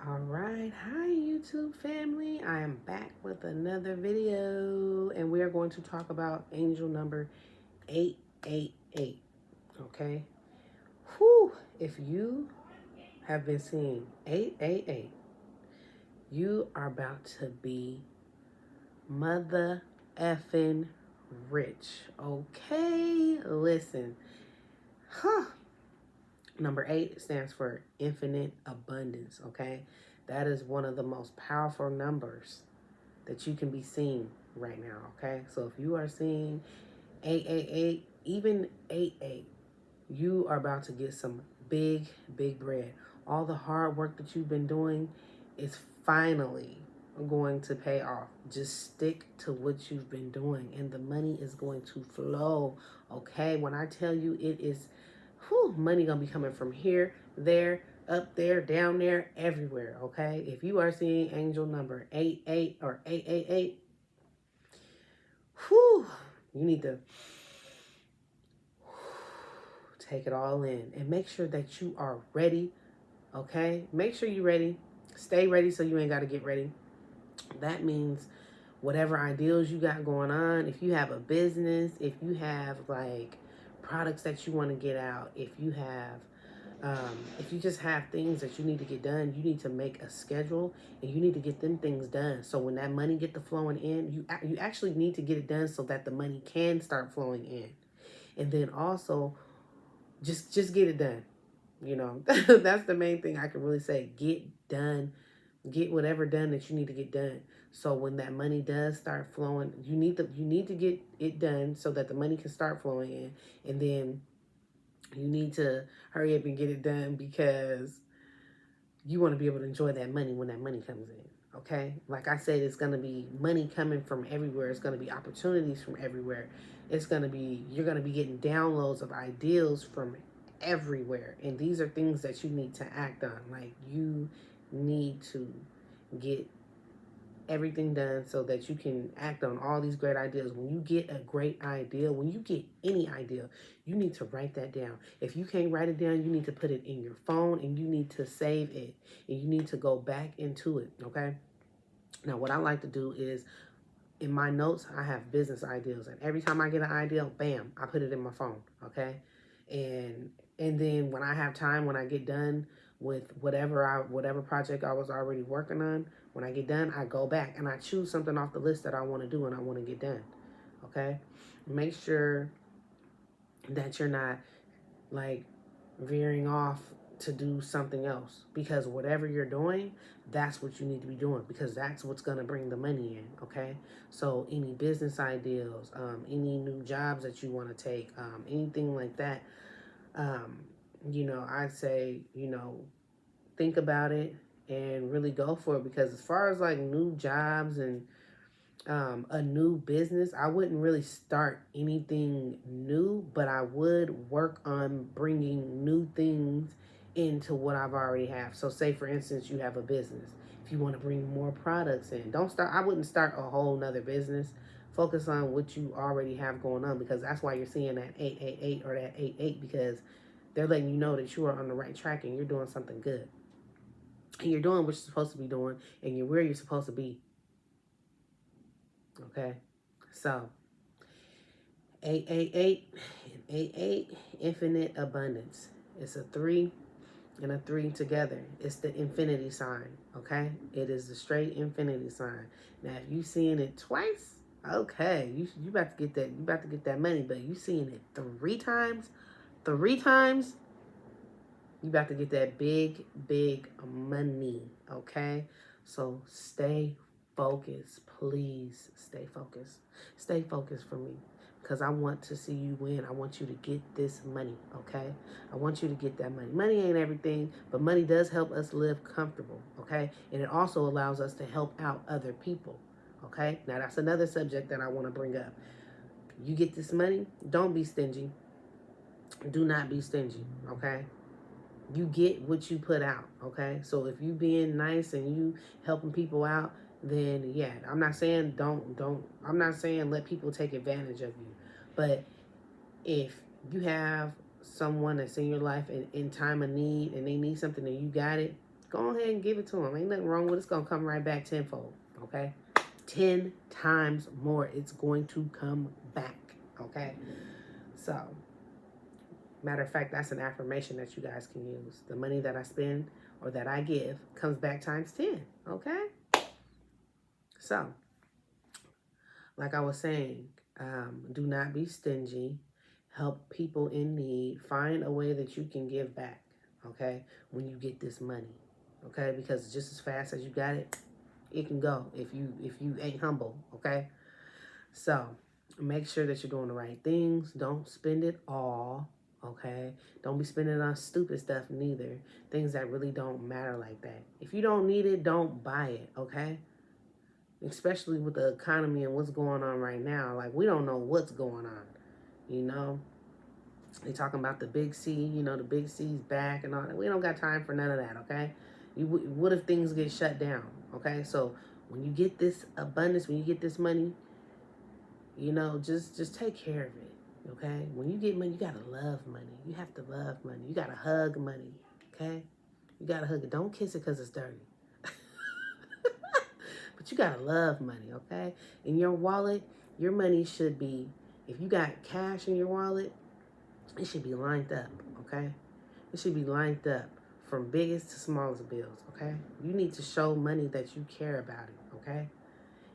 All right, hi YouTube family. I am back with another video and we are going to talk about angel number 888. Okay, whew, if you have been seeing 888, you are about to be mother effing rich. Okay, listen, huh? Number 8 stands for infinite abundance. Okay, that is one of the most powerful numbers that you can be seeing right now. Okay, so if you are seeing 888, even 88, you are about to get some big bread. All the hard work that you've been doing is finally going to pay off. Just stick to what you've been doing and the money is going to flow. Okay, when I tell you it is, money gonna be coming from here, there, up there, down there, everywhere. Okay, if you are seeing angel number 88 or 888, whew, you need to take it all in and make sure that you are ready. Okay, make sure you're ready. Stay ready so you ain't got to get ready. That means whatever ideals you got going on, if you have a business, if you have like products that you want to get out, if you just have things that you need to get done, you need to make a schedule and you need to get them things done. So when that money get to flowing in, you actually need to get it done so that the money can start flowing in. And then also just get it done. You know, that's the main thing I can really say. Get done. Get whatever done that you need to get done. So when that money does start flowing, you need to get it done so that the money can start flowing in. And then you need to hurry up and get it done because you want to be able to enjoy that money when that money comes in. Okay, like I said, it's going to be money coming from everywhere. It's going to be opportunities from everywhere. You're going to be getting downloads of ideals from everywhere. And these are things that you need to act on. Like, you need to get everything done so that you can act on all these great ideas. When you get a great idea, when you get any idea, you need to write that down. If you can't write it down, you need to put it in your phone and you need to save it and you need to go back into it. Okay. Now, what I like to do is in my notes, I have business ideas, and every time I get an idea, bam, I put it in my phone. Okay. And then when I have time, when I get done with whatever project I was already working on, when I get done, I go back and I choose something off the list that I want to do and I want to get done. Okay? Make sure that you're not like veering off to do something else, because whatever you're doing, that's what you need to be doing, because that's what's going to bring the money in. Okay, so any business ideas, any new jobs that you want to take, anything like that, um, I'd say, think about it and really go for it, because as far as like new jobs and a new business, I wouldn't really start anything new, but I would work on bringing new things into what I've already have. So say for instance, you have a business. If you want to bring more products in, I wouldn't start a whole nother business. Focus on what you already have going on, because that's why you're seeing that 888 or that 88, because they're letting you know that you are on the right track and you're doing something good. And you're doing what you're supposed to be doing and you're where you're supposed to be. Okay? So 888 and 88, infinite abundance. It's a 3 and a 3 together. It's the infinity sign, okay? It is the straight infinity sign. Now, if you seeing it twice, okay, you about to get that. You about to get that money, but you seeing it three times, you about to get that big money, okay? So stay focused, please. Stay focused. Stay focused for me, because I want to see you win. I want you to get this money, okay? I want you to get that money. Money ain't everything, but money does help us live comfortable, okay? And it also allows us to help out other people, okay? Now, that's another subject that I want to bring up. You get this money, don't be stingy. Do not be stingy, okay? You get what you put out, okay? So if you being nice and you helping people out, then yeah, I'm not saying I'm not saying let people take advantage of you. But if you have someone that's in your life in time of need and they need something and you got it, Go ahead and give it to them. Ain't nothing wrong with it. It's going to come right back tenfold. Okay? 10 times more. It's going to come back. Okay? So, matter of fact, that's an affirmation that you guys can use. The money that I spend or that I give comes back times 10. Okay? So, like I was saying, do not be stingy. Help people in need. Find a way that you can give back, okay, when you get this money, okay? Because just as fast as you got it, it can go if you ain't humble, okay? So make sure that you're doing the right things. Don't spend it all, okay? Don't be spending it on stupid stuff neither. Things that really don't matter like that. If you don't need it, don't buy it, okay? Especially with the economy and what's going on right now. Like, we don't know what's going on, you know? They talking about the big C, you know, the big C's back and all that. We don't got time for none of that, okay? What if things get shut down, okay? So when you get this abundance, when you get this money, you know, just take care of it, okay? When you get money, you got to love money. You have to love money. You got to hug money, okay? You got to hug it. Don't kiss it because it's dirty. But you got to love money, okay? In your wallet, your money should be, if you got cash in your wallet, it should be lined up, okay? It should be lined up from biggest to smallest bills, okay? You need to show money that you care about it, okay?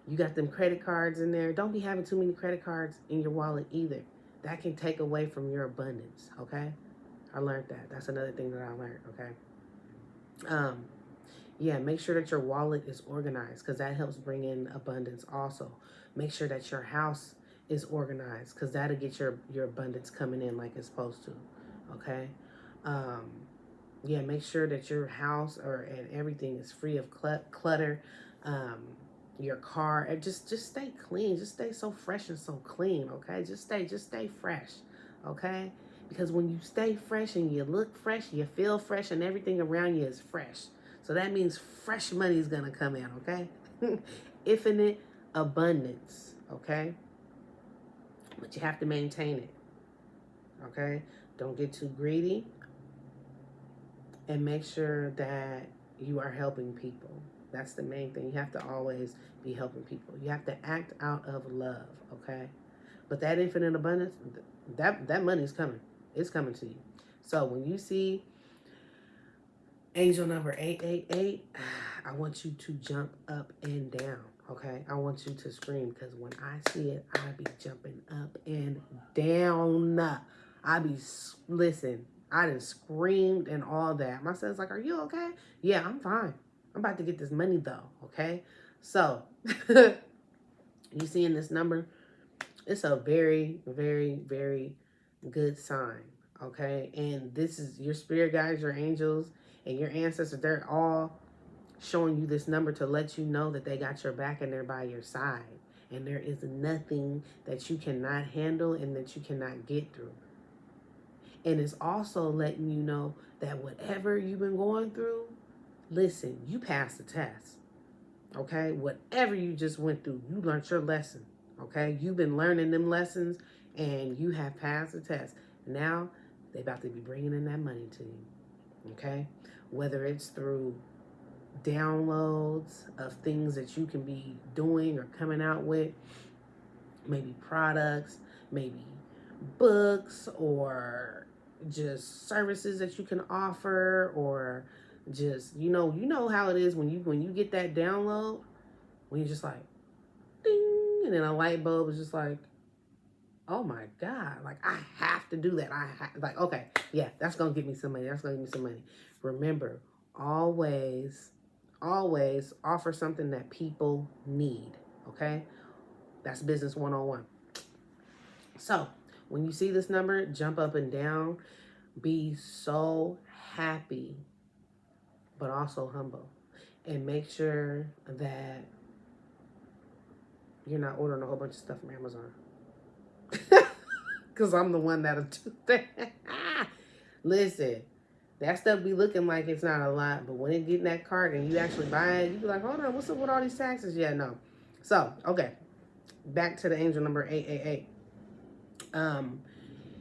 You got them credit cards in there. Don't be having too many credit cards in your wallet either. That can take away from your abundance, okay? I learned that. That's another thing that I learned, okay? Yeah, make sure that your wallet is organized because that helps bring in abundance also. Make sure that your house is organized because that'll get your abundance coming in like it's supposed to, okay? Yeah, make sure that your house and everything is free of clutter. Your car, and just stay clean. Just stay so fresh and so clean, okay? Just stay fresh, okay? Because when you stay fresh and you look fresh, you feel fresh, and everything around you is fresh. So that means fresh money is going to come in, okay? Infinite abundance, okay? But you have to maintain it, okay? Don't get too greedy. And make sure that you are helping people. That's the main thing. You have to always be helping people. You have to act out of love, okay? But that infinite abundance, that money is coming. It's coming to you. So when you see angel number 888, I want you to jump up and down, okay? I want you to scream because when I see it, I be jumping up and down. Listen, I done screamed and all that. My son's like, are you okay? Yeah, I'm fine. I'm about to get this money though, okay? So, you seeing this number? It's a very, very, very good sign, okay? And this is your spirit guides, your angels, and your ancestors. They're all showing you this number to let you know that they got your back and they're by your side. And there is nothing that you cannot handle and that you cannot get through. And it's also letting you know that whatever you've been going through, listen, you passed the test, okay? Whatever you just went through, you learned your lesson, okay? You've been learning them lessons, and you have passed the test. Now, they about to be bringing in that money to you, okay? Whether it's through downloads of things that you can be doing or coming out with, maybe products, maybe books, or just services that you can offer, or just, you know how it is when you get that download, when you're just like, ding, and then a light bulb is just like, oh my God, like I have to do that. Like, okay, yeah, that's gonna get me some money. That's gonna give me some money. Remember, always offer something that people need, okay? That's business 101. So when you see this number, jump up and down. Be so happy, but also humble. And make sure that you're not ordering a whole bunch of stuff from Amazon. Because I'm the one that'll do that. Listen, that stuff be looking like it's not a lot, but when it get in that cart and you actually buy it, you be like, hold on, what's up with all these taxes? Yeah, no. So, okay. Back to the angel number 888.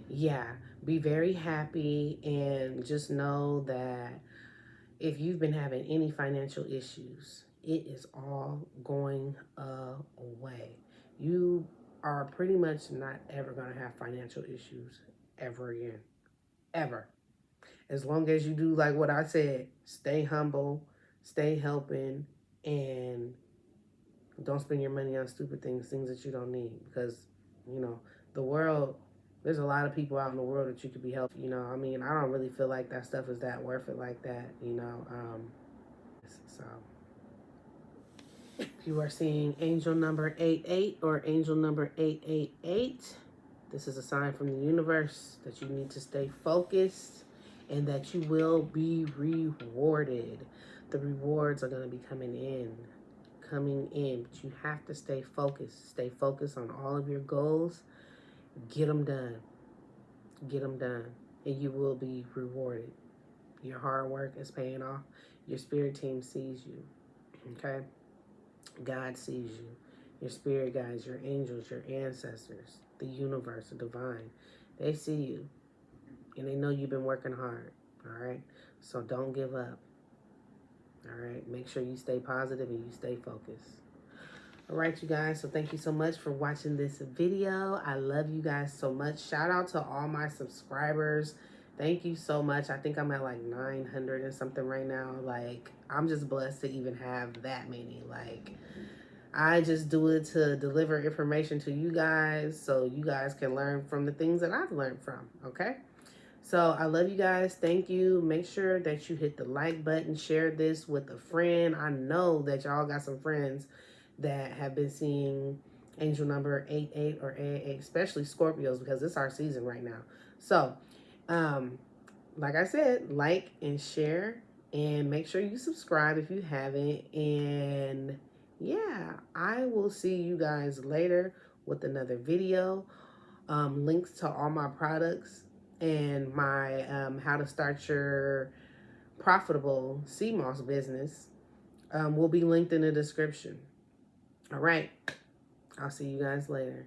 Yeah, be very happy and just know that if you've been having any financial issues, it is all going away. You are pretty much not ever going to have financial issues ever again. Ever. As long as you do like what I said, stay humble, stay helping, and don't spend your money on stupid things, things that you don't need. Because, you know, the world, there's a lot of people out in the world that you could be helping. You know, I mean, I don't really feel like that stuff is that worth it like that, you know. So, if you are seeing angel number 88 or angel number 888, this is a sign from the universe that you need to stay focused and that you will be rewarded. The rewards are going to be coming in, but you have to stay focused. Stay focused on all of your goals. Get them done. Get them done, and you will be rewarded. Your hard work is paying off. Your spirit team sees you, okay? God sees you. Your spirit guides, your angels, your ancestors, the universe, the divine. They see you, and they know you've been working hard, all right? So don't give up, all right? Make sure you stay positive and you stay focused. All right, you guys, so thank you so much for watching this video. I love you guys so much. Shout out to all my subscribers. Thank you so much. I think I'm at like 900 and something right now. Like, I'm just blessed to even have that many. Like, I just do it to deliver information to you guys so you guys can learn from the things that I've learned from, okay? So I love you guys. Thank you. Make sure that you hit the like button, share this with a friend. I know that y'all got some friends that have been seeing angel number 88 or 888, especially Scorpios, because it's our season right now. So, like I said, like and share, and make sure you subscribe if you haven't. And yeah, I will see you guys later with another video. Links to all my products and my how to start your profitable sea moss business will be linked in the description. All right. I'll see you guys later.